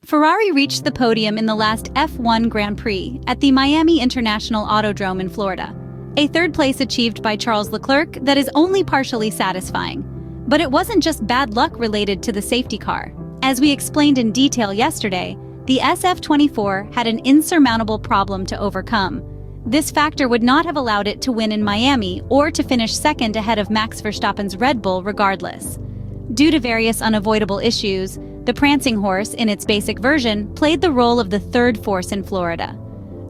Ferrari reached the podium in the last F1 Grand Prix at the Miami International Autodrome in Florida, a third place achieved by Charles Leclerc that is only partially satisfying. But it wasn't just bad luck related to the safety car. As we explained in detail yesterday, the SF-24 had an insurmountable problem to overcome. This factor would not have allowed it to win in Miami or to finish second ahead of Max Verstappen's Red Bull regardless. Due to various unavoidable issues, the prancing horse, in its basic version, played the role of the third force in Florida.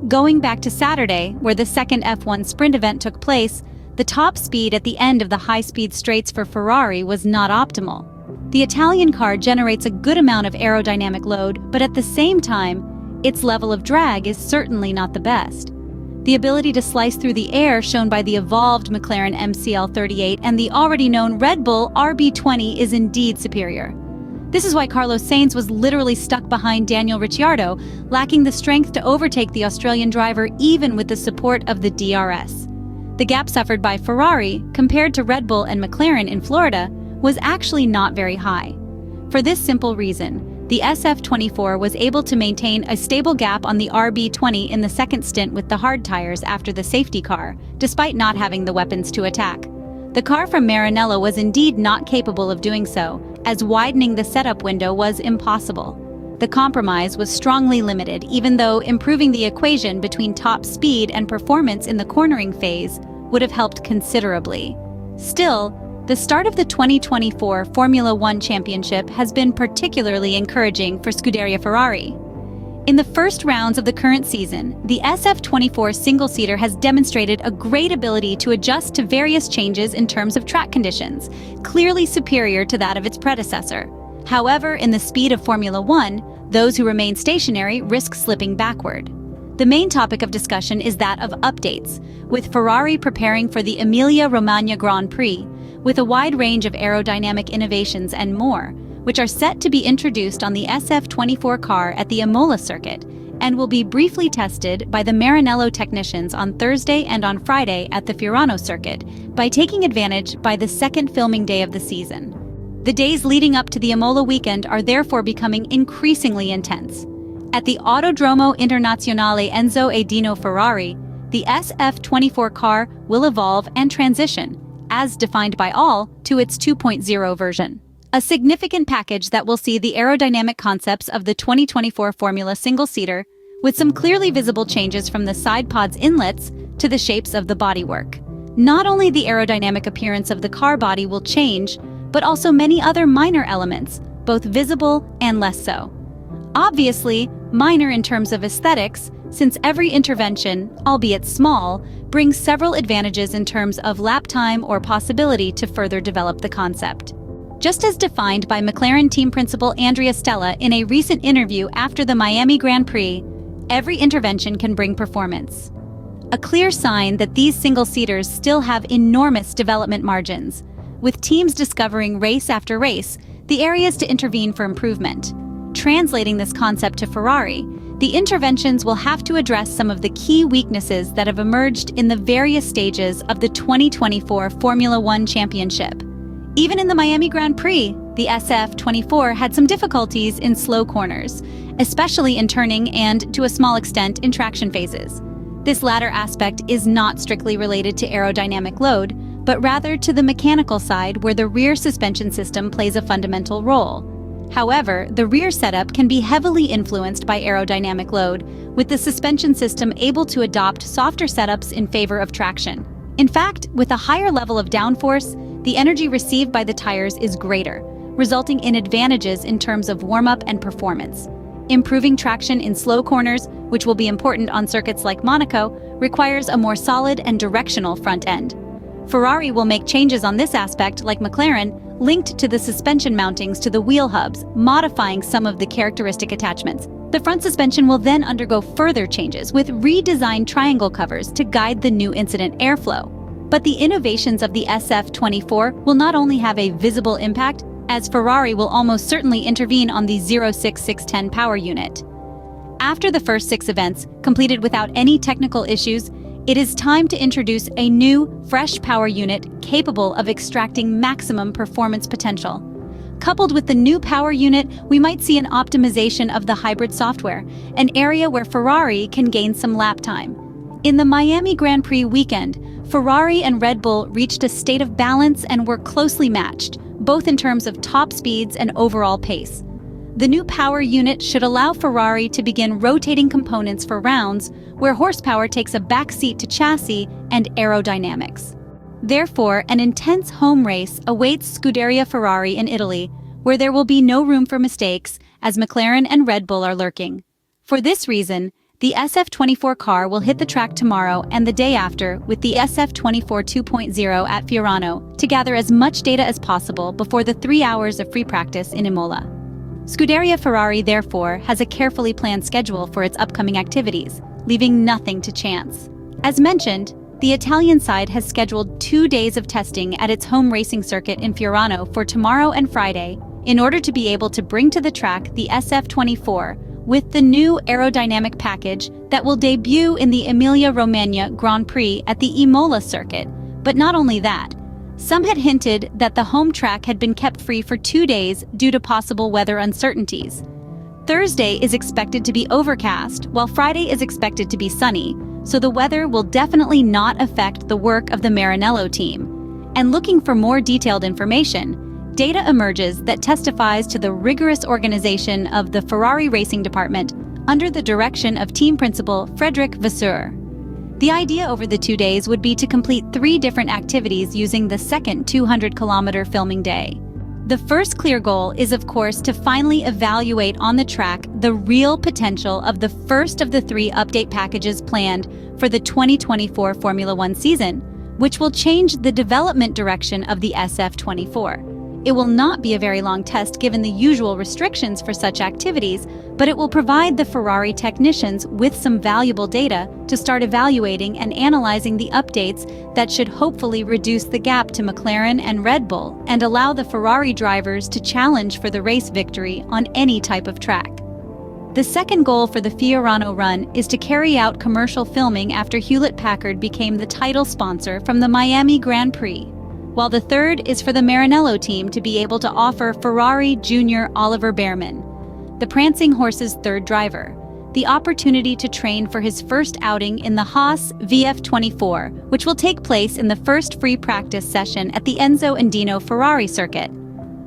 Going back to Saturday, where the second F1 sprint event took place, the top speed at the end of the high-speed straights for Ferrari was not optimal. The Italian car generates a good amount of aerodynamic load, but at the same time, its level of drag is certainly not the best. The ability to slice through the air shown by the evolved McLaren MCL38 and the already known Red Bull RB20 is indeed superior. This is why Carlos Sainz was literally stuck behind Daniel Ricciardo, lacking the strength to overtake the Australian driver even with the support of the DRS. The gap suffered by Ferrari, compared to Red Bull and McLaren in Florida, was actually not very high. For this simple reason, the SF-24 was able to maintain a stable gap on the RB20 in the second stint with the hard tires after the safety car, despite not having the weapons to attack. The car from Maranello was indeed not capable of doing so, as widening the setup window was impossible. The compromise was strongly limited, even though improving the equation between top speed and performance in the cornering phase would have helped considerably. Still, the start of the 2024 Formula One Championship has been particularly encouraging for Scuderia Ferrari. In the first rounds of the current season, the SF-24 single-seater has demonstrated a great ability to adjust to various changes in terms of track conditions, clearly superior to that of its predecessor. However, in the speed of Formula One, those who remain stationary risk slipping backward. The main topic of discussion is that of updates, with Ferrari preparing for the Emilia-Romagna Grand Prix, with a wide range of aerodynamic innovations and more, which are set to be introduced on the SF-24 car at the Imola circuit and will be briefly tested by the Maranello technicians on Thursday and on Friday at the Fiorano circuit by taking advantage by the second filming day of the season. The days leading up to the Imola weekend are therefore becoming increasingly intense. At the Autodromo Internazionale Enzo e Dino Ferrari, the SF-24 car will evolve and transition, as defined by all, to its 2.0 version. A significant package that will see the aerodynamic concepts of the 2024 Formula single-seater, with some clearly visible changes from the sidepod's inlets to the shapes of the bodywork. Not only the aerodynamic appearance of the car body will change, but also many other minor elements, both visible and less so. Obviously, minor in terms of aesthetics, since every intervention, albeit small, brings several advantages in terms of lap time or possibility to further develop the concept. Just as defined by McLaren team principal Andrea Stella in a recent interview after the Miami Grand Prix, every intervention can bring performance. A clear sign that these single-seaters still have enormous development margins, with teams discovering race after race the areas to intervene for improvement. Translating this concept to Ferrari, the interventions will have to address some of the key weaknesses that have emerged in the various stages of the 2024 Formula One Championship. Even in the Miami Grand Prix, the SF-24 had some difficulties in slow corners, especially in turning and, to a small extent, in traction phases. This latter aspect is not strictly related to aerodynamic load, but rather to the mechanical side where the rear suspension system plays a fundamental role. However, the rear setup can be heavily influenced by aerodynamic load, with the suspension system able to adopt softer setups in favor of traction. In fact, with a higher level of downforce, the energy received by the tires is greater, resulting in advantages in terms of warm-up and performance. Improving traction in slow corners, which will be important on circuits like Monaco, requires a more solid and directional front end. Ferrari will make changes on this aspect, like McLaren, linked to the suspension mountings to the wheel hubs, modifying some of the characteristic attachments. The front suspension will then undergo further changes with redesigned triangle covers to guide the new incident airflow. But the innovations of the SF-24 will not only have a visible impact, as Ferrari will almost certainly intervene on the 06610 power unit. After the first 6 events, completed without any technical issues, it is time to introduce a new, fresh power unit capable of extracting maximum performance potential. Coupled with the new power unit, we might see an optimization of the hybrid software, an area where Ferrari can gain some lap time. In the Miami Grand Prix weekend, Ferrari and Red Bull reached a state of balance and were closely matched, both in terms of top speeds and overall pace. The new power unit should allow Ferrari to begin rotating components for rounds where horsepower takes a backseat to chassis and aerodynamics. Therefore, an intense home race awaits Scuderia Ferrari in Italy, where there will be no room for mistakes as McLaren and Red Bull are lurking. For this reason, the SF-24 car will hit the track tomorrow and the day after with the SF-24 2.0 at Fiorano to gather as much data as possible before the 3 hours of free practice in Imola. Scuderia Ferrari, therefore, has a carefully planned schedule for its upcoming activities, leaving nothing to chance. As mentioned, the Italian side has scheduled 2 days of testing at its home racing circuit in Fiorano for tomorrow and Friday in order to be able to bring to the track the SF-24 with the new aerodynamic package that will debut in the Emilia-Romagna Grand Prix at the Imola circuit. But not only that, some had hinted that the home track had been kept free for 2 days due to possible weather uncertainties. Thursday is expected to be overcast, while Friday is expected to be sunny, so the weather will definitely not affect the work of the Maranello team. And looking for more detailed information, data emerges that testifies to the rigorous organization of the Ferrari racing department under the direction of team principal Frédéric Vasseur. The idea over the 2 days would be to complete 3 different activities using the second 200-kilometer filming day. The first clear goal is, of course, to finally evaluate on the track the real potential of the first of the 3 update packages planned for the 2024 Formula One season, which will change the development direction of the SF-24. It will not be a very long test given the usual restrictions for such activities, but it will provide the Ferrari technicians with some valuable data to start evaluating and analyzing the updates that should hopefully reduce the gap to McLaren and Red Bull and allow the Ferrari drivers to challenge for the race victory on any type of track. The second goal for the Fiorano run is to carry out commercial filming after Hewlett-Packard became the title sponsor from the Miami Grand Prix, while the third is for the Maranello team to be able to offer Ferrari Junior Oliver Bearman, the prancing horse's third driver, the opportunity to train for his first outing in the Haas VF24, which will take place in the first free practice session at the Enzo and Dino Ferrari circuit.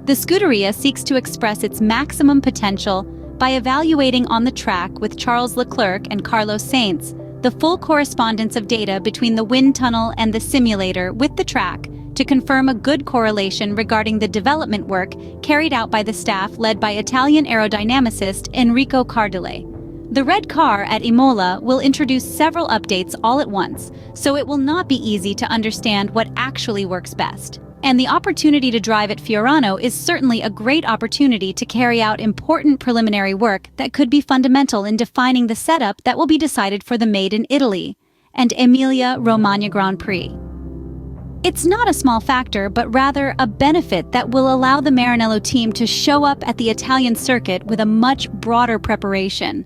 The Scuderia seeks to express its maximum potential by evaluating on the track with Charles Leclerc and Carlos Sainz the full correspondence of data between the wind tunnel and the simulator with the track to confirm a good correlation regarding the development work carried out by the staff led by Italian aerodynamicist Enrico Cardile. The red car at Imola will introduce several updates all at once, so it will not be easy to understand what actually works best. And the opportunity to drive at Fiorano is certainly a great opportunity to carry out important preliminary work that could be fundamental in defining the setup that will be decided for the Made in Italy and Emilia-Romagna Grand Prix. It's not a small factor, but rather a benefit that will allow the Maranello team to show up at the Italian circuit with a much broader preparation.